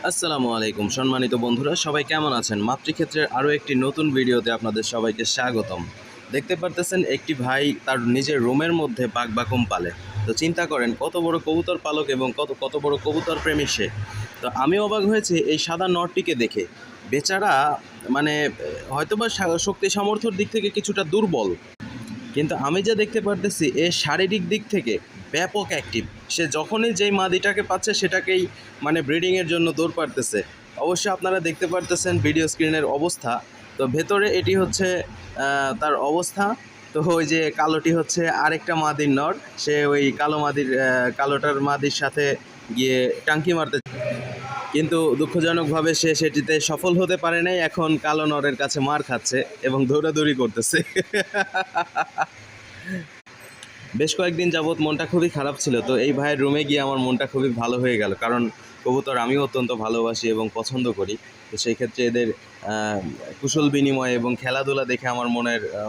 আসসালামু আলাইকুম সম্মানিত বন্ধুরা, সবাই কেমন আছেন? মাতৃক্ষেত্রের আরও একটি নতুন ভিডিওতে আপনাদের সবাইকে স্বাগতম। দেখতে পারতেছেন একটি ভাই তার নিজের রুমের মধ্যে বাঘবাকুম পালে। তো চিন্তা করেন কত বড় কবুতর পালক এবং কত কত বড় কবুতর প্রেমী সে। তো আমি অবাক হয়েছি এই সাদা নরটিকে দেখে। বেচারা মানে হয়তোবা শক্তি সামর্থ্যের দিক থেকে কিছুটা দুর্বল, কিন্তু আমি যা দেখতে পারতেছি এ শারীরিক দিক থেকে ব্যাপক অ্যাক্টিভ। সে যখনই যেই মাদিটাকে পাচ্ছে সেটাকেই মানে ব্রিডিংয়ের জন্য দৌড় পারতেছে। অবশ্যই আপনারা দেখতে পারতেছেন ভিডিও স্ক্রিনের অবস্থা। তো ভেতরে এটি হচ্ছে তার অবস্থা। তো ওই যে কালোটি হচ্ছে আরেকটা মাদির নর, সে ওই কালোটার মাদির সাথে গিয়ে টাঙ্কি মারতে, কিন্তু দুঃখজনকভাবে সে সেটিতে সফল হতে পারে নাই। এখন কালো নরের কাছে মার খাচ্ছে এবং দৌড়াদৌড়ি করতেছে। বেশ কয়েকদিন যাবৎ মনটা খুবই খারাপ ছিল। তো এই ভাইয়ের রুমে গিয়ে আমার মনটা খুবই ভালো হয়ে গেল, কারণ কবুতর আমিও অত্যন্ত ভালোবাসি এবং পছন্দ করি। তো সেই ক্ষেত্রে এদের কুশল বিনিময় এবং খেলাধুলা দেখে আমার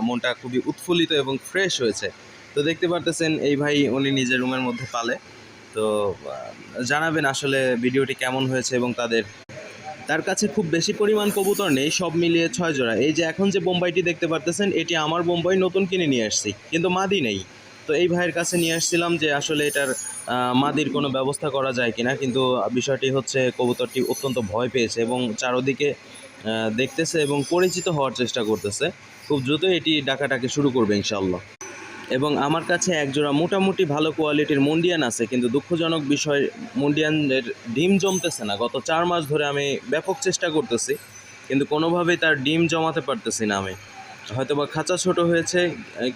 মনটা খুবই উৎফুল্লিত এবং ফ্রেশ হয়েছে। তো দেখতে পারতেছেন এই ভাই উনি নিজের রুমের মধ্যে পালে। তো জানাবেন আসলে ভিডিওটি কেমন হয়েছে এবং তার কাছে খুব বেশি পরিমাণ কবুতর নেই, সব মিলিয়ে 6 জোড়া। এই যে এখন যে বোম্বাইটি দেখতে পারতেছেন এটি আমার বোম্বাই, নতুন কিনে নিয়ে আসছি, কিন্তু মাদি নেই। তো এই ভাইয়ের কাছে নিয়ে আসছিলাম যে আসলে এটার মাদির কোনো ব্যবস্থা করা যায় কিনা, কিন্তু বিষয়টি হচ্ছে কবুতরটি অত্যন্ত ভয় পেয়েছে এবং চারদিকে দেখতেছে এবং পরিচিত হওয়ার চেষ্টা করতেছে। খুব দ্রুত এটি ডাকাটাকে শুরু করবে ইনশাআল্লাহ। এবং আমার কাছে একজোড়া মোটামুটি ভালো কোয়ালিটির মুন্ডিয়ান আছে, কিন্তু দুঃখজনক বিষয় মুন্ডিয়ানের ডিম জমতেছে না। গত 4 মাস ধরে আমি ব্যাপক চেষ্টা করতেছি, কিন্তু কোনোভাবেই তার ডিম জমাতে পারতেছি না আমি। হয়তোবা খাঁচা ছোট হয়েছে,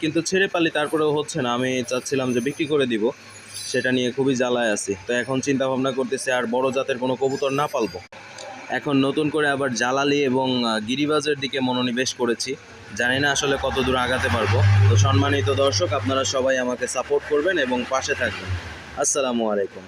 কিন্তু ছেড়ে পালি তারপরেও হচ্ছে না। আমি চাচ্ছিলাম যে বিক্রি করে দিব, সেটা নিয়ে খুবই জ্বালায় আছি। তো এখন চিন্তা ভাবনা করতেছি আর বড় জাতের কোনো কবুতর না পালবো। এখন নতুন করে আবার জালালি এবং গিরিবাজের দিকে মনোনিবেশ করেছি। জানি না আসলে কত দূর আগাতে পারবো। তো সম্মানিত দর্শক, আপনারা সবাই আমাকে সাপোর্ট করবেন এবং পাশে থাকবেন। আসসালামু আলাইকুম।